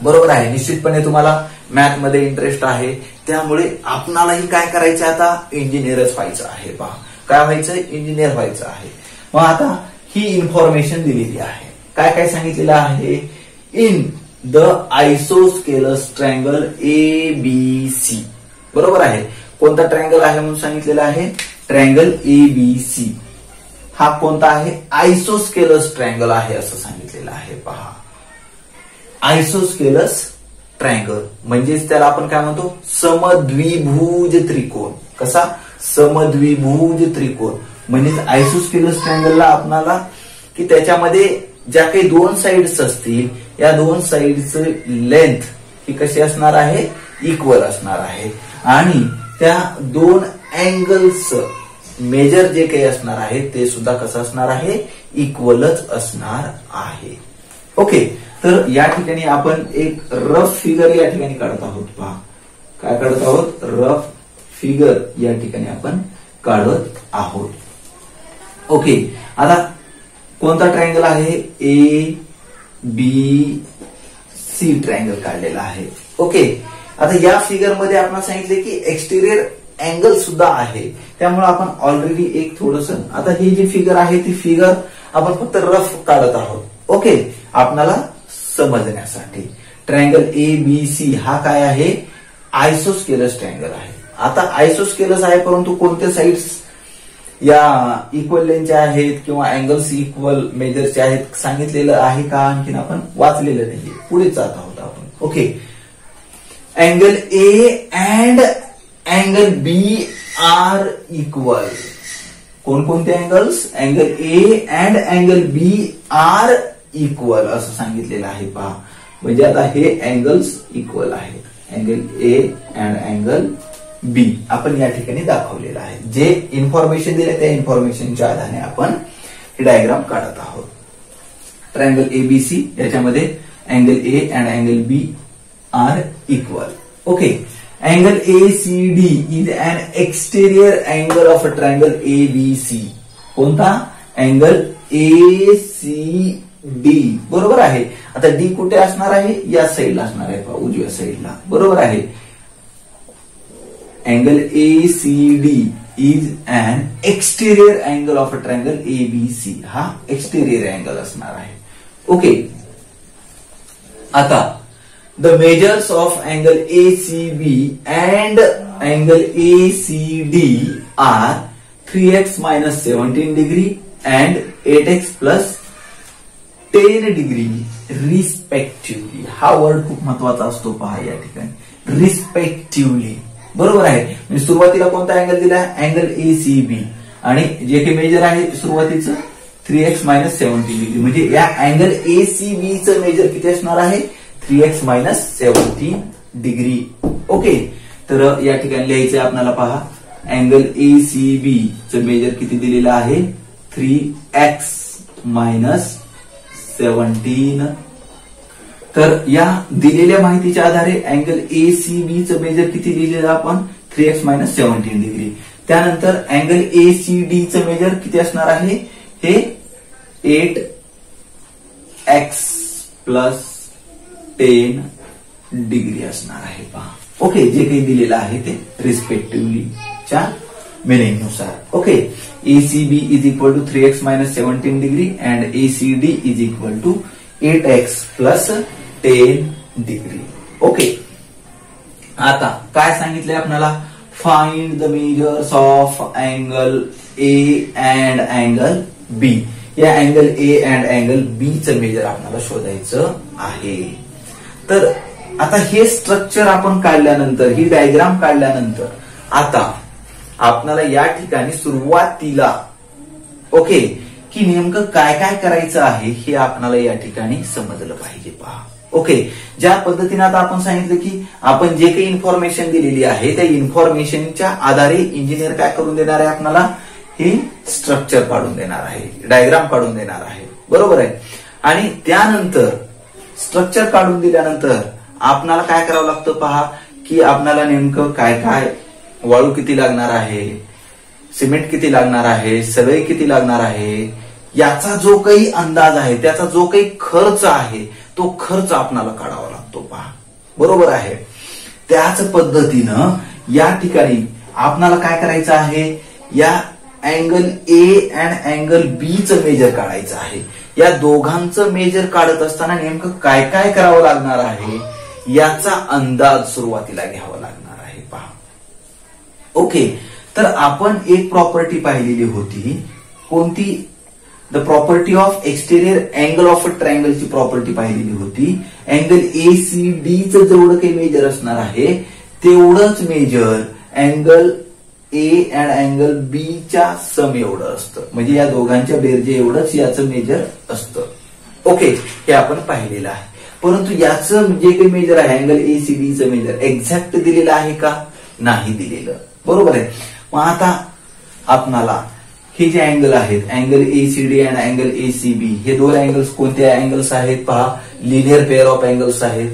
बरोबर आहे, निश्चितपणे तुम्हाला मॅथ मध्ये इंटरेस्ट आहे त्यामुळे आपणालाही काय करायचं, आता इंजिनियरच व्हायचं आहे. पहा काय व्हायचं, इंजिनियर व्हायचं आहे. मग आता ही इन्फॉर्मेशन दिलेली आहे. काय काय सांगितलेलं आहे, in the isosceles triangle ABC. बरोबर आहे. कोणता ट्रायंगल आहे म्हणून सांगितलेलं आहे, ट्रायंगल ABC. हा कोणता आहे, आयसोस्केलस ट्रायंगल आहे असं सांगितलेलं आहे. पहा आयसोस्केलस ट्रायंगल म्हणजेच त्याला आपण काय म्हणतो, समद्विभुज त्रिकोण. कसा, समद्विभुज त्रिकोण. म्हणजेच आयसोस्केलस ट्रायंगलला आपल्याला की त्याच्यामध्ये ज्या काही 2 साइड्स असतील या 2 साइडचं लेंथ ही कशी असणार आहे, इक्वल असणार आहे. आणि त्या 2 अँगल्स मेजर जे काही असणार आहे ते सुद्धा कसं असणार आहे, इक्वलच असणार आहे. ओके. तर या ठिकाणी आपण एक रफ फिगर या ठिकाणी काढत आहोत. पहा काय काढत आहोत, रफ फिगर या ठिकाणी आपण काढत आहोत. ओके. आता कोणता ट्रायंगल आहे, ABC ट्रायंगल काढलेला आहे. ओके. आता या फिगर मध्ये आपण सांगितले की एक्सटेरियर अँगल सुद्धा आहे, त्यामुळे आपण ऑलरेडी एक थोडस, आता ही जी फिगर आहे ती फिगर आपण फक्त रफ काढत आहोत. ओके, आपल्याला समजण्यासाठी. ट्रायंगल ABC हा काय आहे, आयसोस्केलस ट्रायंगल आहे. आता आयसोस्केलस आहे परंतु कोणत्या साइड्स या इक्वल लेंथच्या आहेत किंवा अँगल्स इक्वल मेजरचे आहेत सांगितलेलं आहे का, आणखीन आपण वाचलेलं नाहीये, पुढे जात आहोत आपण. Okay. Angle A and angle B are equal. कोणकोणते angles, angle A and angle B are equal असं सांगितलेलं आहे. पहा म्हणजे आता हे अँगल्स इक्वल आहेत, angle A and angle B आपण या ठिकाणी दाखवलेलं आहे. जे इन्फॉर्मेशन दिले त्या इन्फॉर्मेशनच्या आधारे आपण हे डायग्राम काढत आहोत. ट्रायंगल ABC याच्यामध्ये angle A and angle B are equal. Okay. Angle ACD is an exterior angle of a triangle ABC. कोणता, अँगल ACD. बरोबर आहे. आता D कुठे असणार आहे, या साईडला असणार आहे, उजव्या साईडला. बरोबर आहे. Angle ACD is an exterior angle of a triangle ABC. हा एक्सटेरियर अँगल असणार आहे. ओके. आता the measures of angle ACB and angle ACD are 3x - 17 degree and 8x + 10 degree respectively. हा वर्ड खूप महत्वाचा असतो. पहा या ठिकाणी रिस्पेक्टिव्हली. बरोबर आहे. म्हणजे सुरुवातीला कोणता अँगल दिला, अँगल ACB, आणि जे काही मेजर आहे सुरुवातीचं 3x - 17 डिग्री. म्हणजे या अँगल ACB चं मेजर किती असणार आहे, 3x - 17 डिग्री. ओके. तर या ठिकाणी लिहायचं आपल्याला. पहा अँगल ACB चं मेजर किती दिलेलं आहे, 3x - 17. तर या दिलेल्या माहितीच्या आधारे अँगल ACB चं मेजर किती दिलेलं आपण, 3x - 17 डिग्री. त्यानंतर अँगल ACD चं मेजर किती असणार आहे, हे 8x + 10 डिग्री असणार आहे. पहा. ओके. जे काही दिलेलं आहे ते रिस्पेक्टिव्हली च्या मिनिंग नुसार. Okay. ACB is equal to 3x - 17 degree and ACD is equal to 8x + 10 degree. Okay. आता काय सांगितलंय आपल्याला, find the measures of angle A and angle B. या angle A and angle B चं measure आपल्याला शोधायचं आहे. तर आता हे स्ट्रक्चर आपण काढल्यानंतर, ही डायग्राम काढल्यानंतर आता आपल्याला या ठिकाणी सुरुवातीला ओके की नेमकं काय काय करायचं आहे हे आपल्याला या ठिकाणी समजलं पाहिजे. पहा ओके, ज्या पद्धतीने आता आपण सांगितलं की आपण जे काही इन्फॉर्मेशन दिलेली आहे त्या इन्फॉर्मेशनच्या आधारे इंजिनियर काय करून देणार आहे आपल्याला, हे स्ट्रक्चर काढून देणार आहे, डायग्राम काढून देणार आहे, बरोबर आहे. आणि त्यानंतर स्ट्रक्चर काढून दिल्यानंतर आपल्याला काय करावं लागतं पहा की आपल्याला नेमकं काय काय, वाळू किती लागणार आहे, सिमेंट किती लागणार आहे, सळई किती लागणार आहे, याचा जो काही अंदाज आहे, त्याचा जो काही खर्च आहे तो खर्च आपल्याला काढावा लागतो. पहा बरोबर आहे. त्याच पद्धतीनं या ठिकाणी आपल्याला काय करायचं आहे, या angle A and angle B चं मेजर काढायचं आहे. या दोघांचं मेजर काढत असताना नेमकं काय काय करावं लागणार आहे याचा अंदाज सुरुवातीला घ्यावा लागणार आहे. पहा ओके, तर आपण एक प्रॉपर्टी पाहिलेली होती, कोणती, the property of exterior angle of a ट्रायंगलची प्रॉपर्टी पाहिलेली होती. अँगल एसीडी चं जेवढं काही मेजर असणार आहे तेवढंच measure angle A and angle B च्या सम एवढं असतं, म्हणजे या दोघांच्या बेरजे एवढंच याचं मेजर असतं. ओके, हे आपण पाहिलेलं आहे. परंतु याचं जे काही मेजर आहे अँगल एसीडीचं मेजर एक्झॅक्ट दिलेलं आहे का, नाही दिलेलं, बरोबर आहे. मग आता आपणाला हे जे अँगल आहेत angle ACD and angle ACB, हे दोन अँगल्स कोणते अँगल्स आहेत पहा, लिनियर पेअर ऑफ अँगल्स आहेत.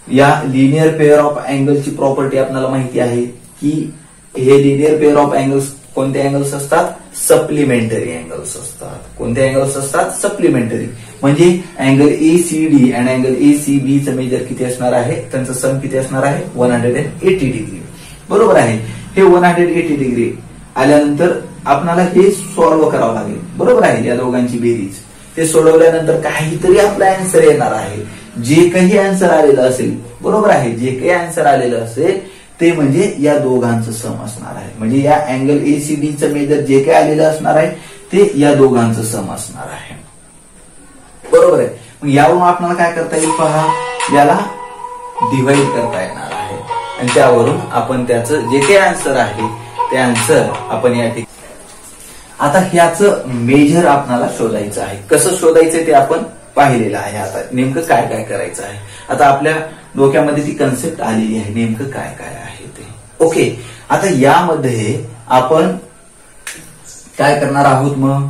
या लिनियर पेअर ऑफ अँगलची प्रॉपर्टी आपल्याला माहिती आहे की हे लिनियर पेअर ऑफ अँगल्स कोणते अँगल्स असतात, सप्लिमेंटरी अँगल्स असतात. कोणते अँगल्स असतात, सप्लिमेंटरी. म्हणजे angle ACD and angle ACB चं मेजर किती असणार आहे, त्यांचं सम किती असणार आहे, 180 डिग्री, बरोबर आहे. हे 180 डिग्री आल्यानंतर आपल्याला हे सॉल्व्ह करावं लागेल, बरोबर आहे, या दोघांची बेरीज. ते सोडवल्यानंतर काहीतरी आपला अँसर येणार आहे. जे काही अँसर आलेलं असेल, बरोबर आहे, जे काही अँसर आलेलं असेल ते म्हणजे या दोघांचं सम असणार आहे. म्हणजे या अँगल एसीडी चं मेजर जे काही आलेलं असणार आहे ते या दोघांचं सम असणार आहे, बरोबर आहे. मग यावरून आपल्याला काय करता येईल पहा, याला डिव्हाइड करता येणार आहे आणि त्यावरून आपण त्याचं जे काही आन्सर आहे ते आन्सर आपण या ठिकाणी. आता ह्याचं मेजर आपल्याला शोधायचं आहे. कसं शोधायचं ते आपण पाहिलेलं आहे. आता नेमकं काय काय करायचं आहे, आता आपल्या डोक्यामध्ये ती कन्सेप्ट आलेली आहे, नेमकं काय काय आहे ते. ओके, आता यामध्ये आपण काय करणार आहोत, मग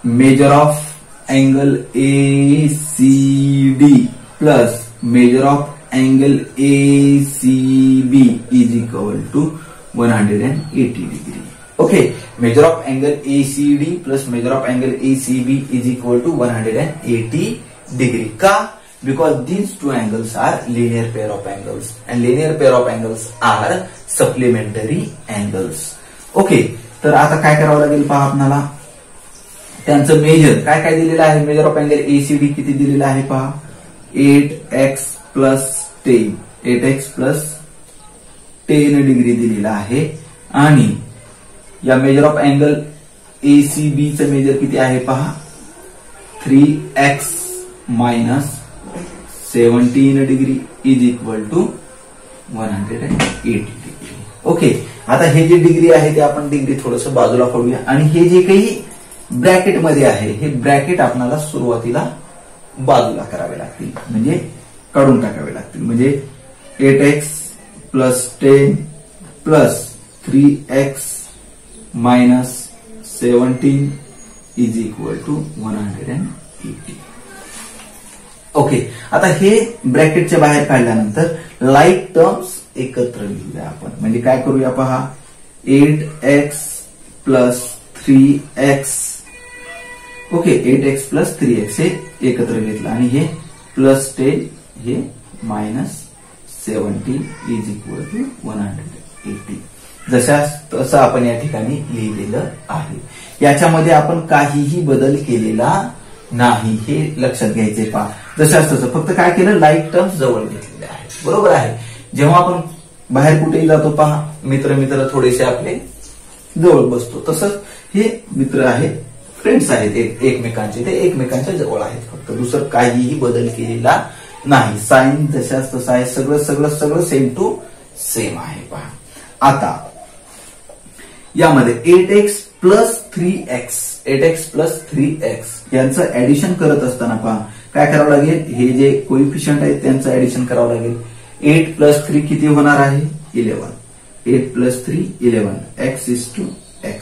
measure of angle A C D plus measure of angle A C B is equal to 180 degree. Okay, measure of angle A C D plus measure of angle A C B is equal to 180 degree. का? Because these two angles are linear pair of angles and linear pair of angles are supplementary angles. Okay, तर आता काय करावं लागेल पहा आपल्याला, त्यांचं major काय काय दिलेलं आहे. मेजर ऑफ एंगल एसीडी किती दिलेलं आहे पहा, 8x plus 10, 8x plus 10 degree दिलेला आहे. आणि या मेजर ऑफ अँगल एसीबी चं मेजर किती आहे पहा, 3x minus 17 degree is equal to 180 degree. Okay, आता हे जे डिग्री आहे ते आपण डिग्री थोडस बाजूला पडूया आणि हे जे काही ब्रॅकेट मध्ये आहे हे ब्रॅकेट आपल्याला सुरुवातीला बाजूला करावे लागतील, म्हणजे काढून टाकावे लागतील. म्हणजे 8x plus 10 plus 3x minus 17 is equal to 180. Okay, आता हे ब्रॅकेटच्या बाहेर काढल्यानंतर लाईक टर्म्स एकत्र लिहूया आपण. म्हणजे काय करूया पहा, 8x plus 3x. Okay, 8x plus 3x हे एकत्र घेतलं आणि हे प्लस 10 हे मायनस 70 इज इक्वल टू 180. जशा तसं आपण या ठिकाणी लिहिलेलं आहे. याच्यामध्ये आपण काहीही बदल केलेला नाही, हे लक्षात घ्यायचे पहा. जशाच तसं फक्त काय केलं, लाईक टर्म्स जवळ घेतलेले आहेत, बरोबर आहे. जेव्हा आपण बाहेर कुठेही जातो पहा, मित्र थोडेसे आपले जवळ बसतो, तसंच हे मित्र आहेत, फ्रेंड्स आहेत एकमेकांचे, ते एकमेकांच्या जवळ आहेत. फक्त दुसरं काहीही बदल केलेला नाही. साइन जशाच तसं आहे, सगळं सेम टू सेम आहे पहा. आता यामध्ये 8x प्लस 3x यांचं ऍडिशन करत असताना पहा काय करावं लागेल, हे जे कोइफिशियंट आहेत त्यांचं ऍडिशन करावं लागेल. 8 प्लस 3 किती होणार आहे 11. 8 plus 3 11 x is to x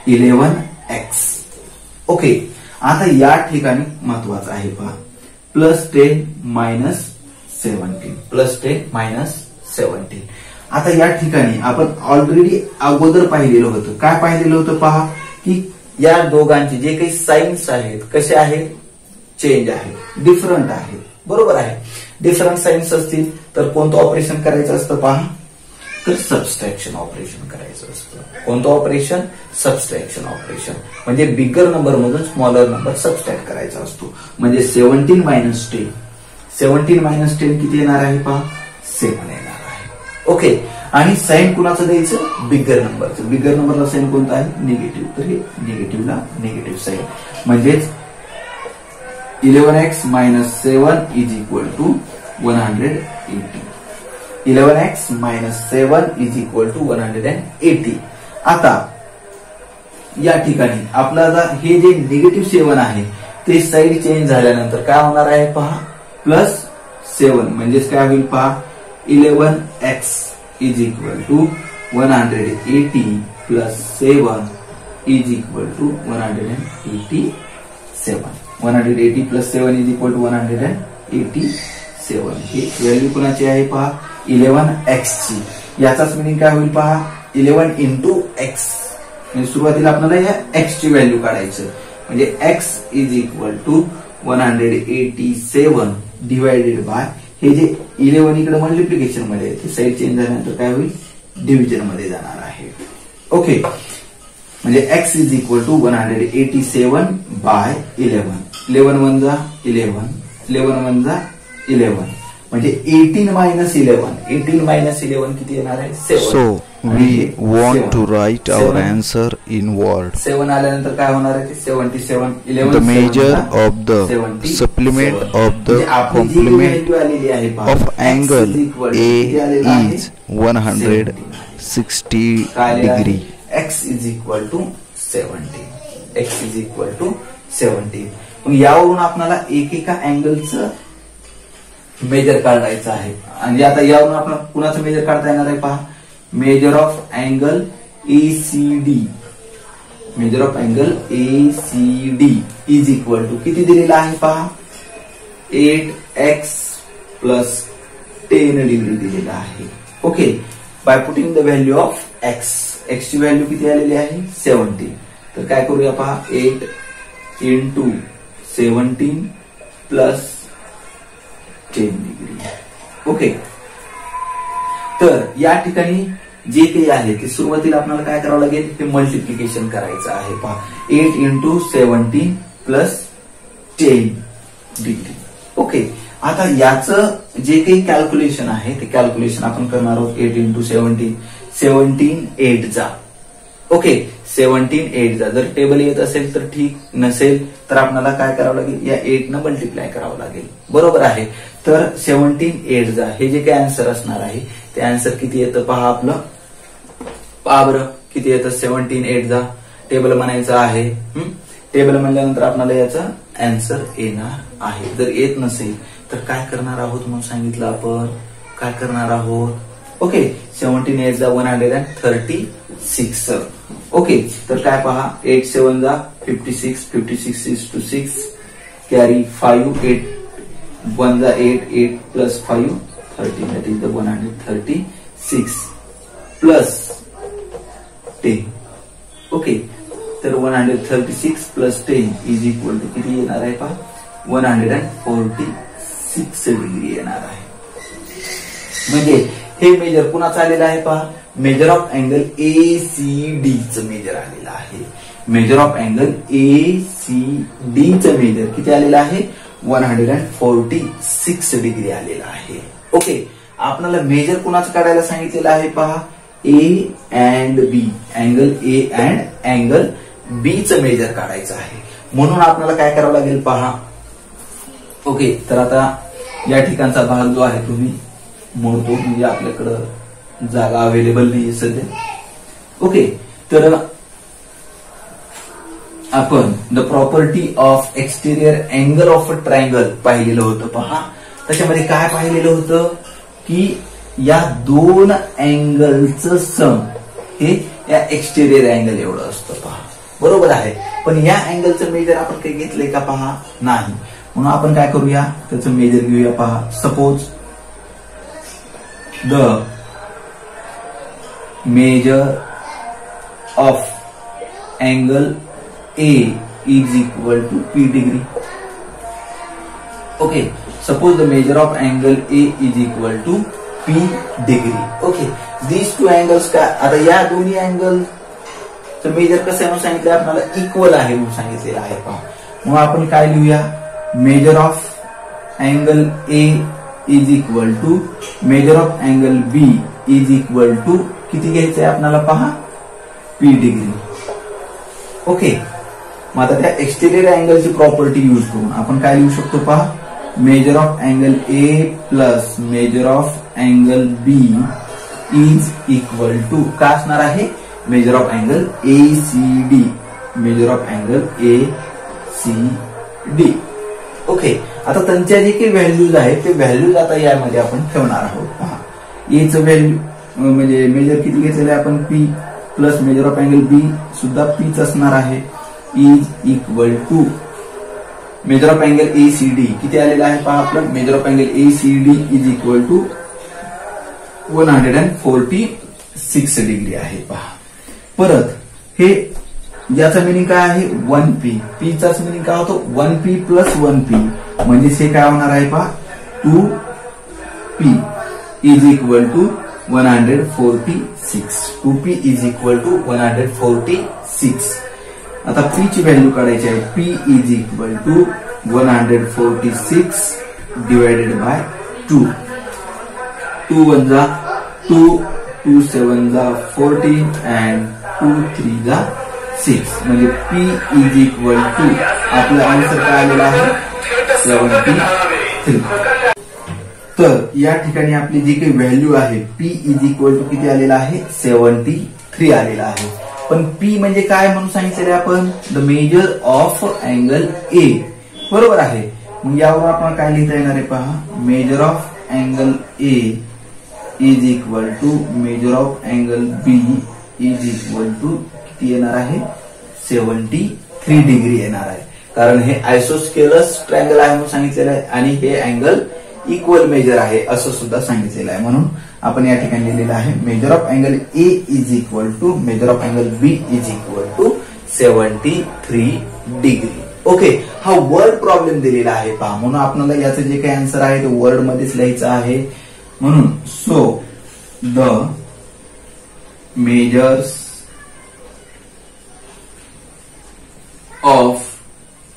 11x. Okay, आता या ठिकाणी महत्वाचं आहे पहा प्लस 10 मायनस 17 प्लस 10 मायनस 17. आता या ठिकाणी आपण ऑलरेडी अगोदर पाहिलेलं होतं. काय पाहिलेलं होतं पहा की या दोघांचे जे काही साइन्स आहेत कसे आहेत, चेंज आहेत, डिफरंट आहेत. बरोबर आहे. डिफरंट साइन्स असतील तर कोणतं ऑपरेशन करायचं असतं पहा, तर सबस्ट्रॅक्शन ऑपरेशन करायचं असतं. कोणतं ऑपरेशन, सबस्ट्रॅक्शन ऑपरेशन. म्हणजे बिगर नंबर मधून स्मॉलर नंबर सबस्ट्रॅक्ट करायचा असतो. म्हणजे 17 मायनस 10 17 मायनस 10 किती येणार आहे पहा 7 येणार आहे. ओके, आणि साइन कुणाचं द्यायचं, बिगर नंबरचं. बिगर नंबरला साइन कोणता आहे, निगेटिव्ह. तर हे निगेटिव्हला निगेटिव्ह साइन. म्हणजेच 11x minus 7 is equal to 180. 11x minus 7 is equal to 180. आता या ठिकाणी आपल्याला हे जे निगेटिव्ह 7 आहे ते साईड चेंज झाल्यानंतर काय होणार आहे पहा प्लस 7. म्हणजेच काय होईल पहा 11x is equal to 180 plus 7 is equal to 187. 180 plus 7 is equal to 187. ही व्हॅल्यू कुणाची आहे पहा 11x ची. याचाच मिनिंग काय होईल पहा 11 इंटू x. म्हणजे सुरुवातीला आपल्याला या x ची व्हॅल्यू काढायचं. म्हणजे x is equal to 187 divided by हे जे 11 इकडे मल्टिप्लिकेशन मध्ये आहे ते साईड चेंज झाल्यानंतर काय होईल डिव्हिजन मध्ये जाणार आहे. ओके, म्हणजे x is equal to 187 by 11. 11 one जा 11 11 वन जा 11 म्हणजे 18 मायनस 11. 18 मायनस 11 किती येणार आहे 7. So we want to write our answer in word. 7 आल्यानंतर काय होणार आहे 77. 11 The measure of the supplement of the complement of angle A is 160 degree. x is equal to 17. x is equal to 17. मग यावरून आपल्याला एकेका अँगलचं मेजर काढायचं आहे. आणि आता यावरून आपण कुणाचं मेजर काढता येणार आहे पहा measure of angle ACD. Measure of angle ACD is equal to किती दिलेला आहे पहा 8x प्लस 10 डिग्री दिलेला आहे. Okay, by putting the value of x. x ची व्हॅल्यू किती आलेली आहे 70. तर काय करूया पहा 8 इंटू 17 प्लस 10 डिग्री. ओके, तर या ठिकाणी जे काही आहे ते सुरुवातीला आपल्याला काय करावं लागेल ते मल्टिप्लिकेशन करायचं आहे पहा 8 इंटू 17 प्लस 10 डिग्री. ओके, आता याचं जे काही कॅल्क्युलेशन आहे ते कॅल्क्युलेशन आपण करणार आहोत 8 इंटू 17 17 8 जा. ओके, 17 8 जा. जर टेबल येत असेल तर ठीक, नसेल तर आपल्याला काय करावं लागेल या 8 न मल्टिप्लाय करावं लागेल. बरोबर आहे. तर 17 8 जा हे जे काही आन्सर असणार आहे ते आन्सर किती येतं पहा आपलं. पहा बरं किती येतं 17 8 जा. टेबल म्हणायचं आहे. टेबल म्हणल्यानंतर आपल्याला याचा आन्सर येणार आहे. जर येत नसेल तर काय करणार आहोत म्हणून सांगितलं आपण काय करणार आहोत. ओके, 17 8 जा 136. ओके, तर काय पहा 8 7 जा 56 56 is to 6 कॅरी 5 8 1 जा 8 8 plus 5 30 that is the 136 plus 10. Okay, तर 136 प्लस 10 इज इक्वल टू किती येणार आहे पहा 146 डिग्री येणार आहे. म्हणजे हे मेजर कुणाचं आलेलं आहे पहा मेजर ऑफ अँगल ACD चं मेजर आलेलं आहे. मेजर ऑफ अँगल ACD चं मेजर किती आलेलं आहे 146 डिग्री आलेला आहे. ओके, आपल्याला मेजर कुणाचं काढायला सांगितलेलं आहे पहा A and B. Angle A and angle B चं मेजर काढायचं आहे. म्हणून आपल्याला काय करावं लागेल पहा. ओके, तर आता या ठिकाणचा भाग जो आहे तुम्ही मोडतो म्हणजे आपल्याकडं जागा अवेलेबल नाहीये सध्या. ओके, तर आपण the property of exterior angle of a triangle पाहिलेलं होतं पहा. त्याच्यामध्ये काय पाहिलेलं होतं की या दोन अँगलचं सम हे या एक्सटेरियर अँगल एवढं असतं पहा. बरोबर आहे. पण या अँगलचं मेजर आपण काही घेतलंय का पहा? नाही. म्हणून आपण काय करूया, त्याचं मेजर घेऊया पहा. Suppose the measure of angle A is equal to P degree. Okay, suppose the measure of angle A is equal to P degree. Okay, these two angles का आता या दोन्ही अँगल मेजर कसं म्हणून सांगितलं आपल्याला, इक्वल आहे म्हणून सांगितलेलं आहे पहा. मग आपण काय लिहूया, major of angle A is equal to major of angle B is equal to किती घ्यायचंय आपल्याला पहा, P डिग्री. ओके, मग आता त्या एक्सटेरियर अँगलची प्रॉपर्टी यूज करून आपण काय लिहू शकतो पहा, measure of angle A plus measure of angle B is equal to काय असणार आहे, measure of angle A C D. Measure of angle A C D. Okay, आता त्यांच्या जे काही व्हॅल्यूज आहेत ते व्हॅल्यूज आता यामध्ये आपण ठेवणार आहोत पहा. एचं व्हॅल्यू म्हणजे मेजर किती घेतलेलं आहे आपण, P plus measure of angle B सुद्धा पीच असणार आहे, is equal to measure of angle A C D किती आलेला आहे पहा आपलं, measure of angle A C D is equal to 146 degree आहे पहा. परत हे याचा मिनिंग काय आहे, 1p. पीचाच मिनिंग काय होतो, 1p प्लस 1p म्हणजेच हे काय होणार आहे पहा, 2p is equal to 146. 2p is equal to 146. आता p ची व्हॅल्यू काढायची आहे, p is equal to 146 divided by 2. 2 1 जा 2, 2 7 जा 14 अँड 2 3 जा 6 म्हणजे p इज इक्वल टू आपलं आन्सर काय आलेला आहे, 73. तर या ठिकाणी आपली जी काही व्हॅल्यू आहे p इज इक्वल टू किती आलेला आहे, 73 आलेला आहे. पण P म्हणजे काय म्हणून सांगितलेलं आपण, द मेजर ऑफ अँगल ए. बरोबर आहे. मग यावर आपण काय लिहिता येणार आहे पहा, measure of angle A is equal to measure of angle B is equal to किती येणार आहे, 73 डिग्री येणार आहे. कारण हे आयसोस्केलस ट्रायंगल आहे म्हणून सांगितलेलं आहे आणि हे अँगल इक्वल मेजर आहे असं सुद्धा सांगितलेलं आहे. म्हणून आपण या ठिकाणी लिहिलेलं आहे, measure of angle A is equal to measure of angle B is equal to 73 degree. Okay, हा वर्ड प्रॉब्लेम दिलेला आहे पहा. म्हणून आपल्याला याचं जे काही आन्सर आहे ते वर्ड मध्येच लिहायचं आहे. म्हणून so the measures of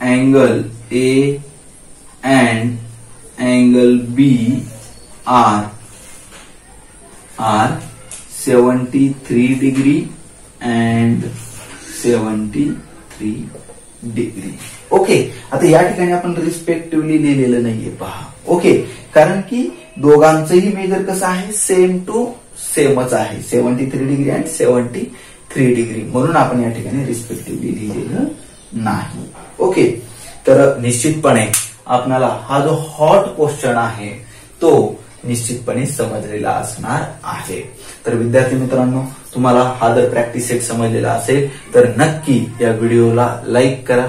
angle A and angle B are 73 degree and 73 degree. Okay, आता या ठिकाणी आपण रिस्पेक्टिव्हली लिहिलेलं नाहीये पहा. ओके, कारण की दोघांचंही मेजर कसं आहे, सेम टू सेमच आहे, 73 डिग्री अँड 73 डिग्री. म्हणून आपण या ठिकाणी रिस्पेक्टिव्हली लिहिलेलं नाही. ओके, तर निश्चितपणे आपल्याला हा जो हॉट क्वेश्चन आहे तो निश्चितपणे समजलेला असणार आहे. तर विद्यार्थी मित्रांनो, तुम्हाला हा जर प्रॅक्टिस सेट समजलेला असेल तर नक्की या व्हिडिओला लाईक करा.